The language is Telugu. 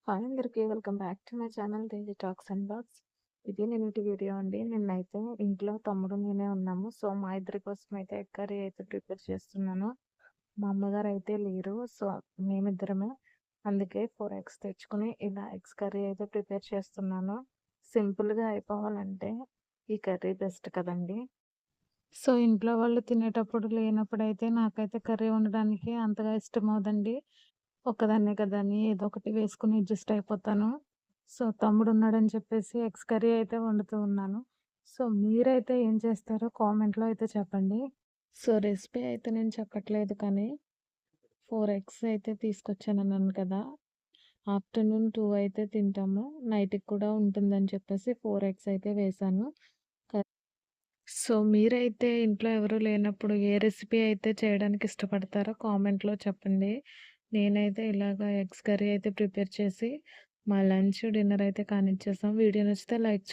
హాయ్ అందరికీ. Welcome back to my channel daily talks and blogs. ఇది నిన్నటి వీడియో అండి. నిన్నైతే ఇంట్లో తమ్ముడు నేనే ఉన్నాము. సో మా ఇద్దరి కోసం అయితే ఎగ్ కర్రీ అయితే ప్రిపేర్ చేస్తున్నాను. మా అమ్మగారు అయితే లేరు. సో మేమిద్దరమే. అందుకే 4 ఎగ్స్ తెచ్చుకొని ఇలా ఎగ్స్ కర్రీ అయితే ప్రిపేర్ చేస్తున్నాను. సింపుల్గా అయిపోవాలంటే ఈ కర్రీ బెస్ట్ కదండి. సో ఇంట్లో వాళ్ళు తినేటప్పుడు లేనప్పుడైతే నాకైతే కర్రీ వండడానికి అంతగా ఇష్టమవ్వదండి. ఒక్కదాన్నే కదా అని ఏదో ఒకటి వేసుకొని అడ్జస్ట్ అయిపోతాను. సో తమ్ముడున్నాడని చెప్పేసి ఎగ్స్ కర్రీ అయితే వండుతూ ఉన్నాను. సో మీరైతే ఏం చేస్తారో కామెంట్‌లో అయితే చెప్పండి. సో రెసిపీ అయితే నేను చెప్పట్లేదు కానీ 4 ఎగ్స్ అయితే తీసుకొచ్చానన్నాను కదా! ఆఫ్టర్‌నూన్ 2 అయితే తింటాము. నైట్‌కి కూడా ఉంటుందని చెప్పేసి 4 ఎగ్స్ అయితే వేశాను. సో మీరైతే ఇంట్లో ఎవరు లేనప్పుడు ఏ రెసిపీ అయితే చేయడానికి ఇష్టపడతారో కామెంట్‌లో చెప్పండి. నేనైతే ఇలాగ ఎగ్స్ కర్రీ అయితే ప్రిపేర్ చేసి మా లంచ్, డిన్నర్ అయితే కానిచ్చేసాం. వీడియో నచ్చితే లైక్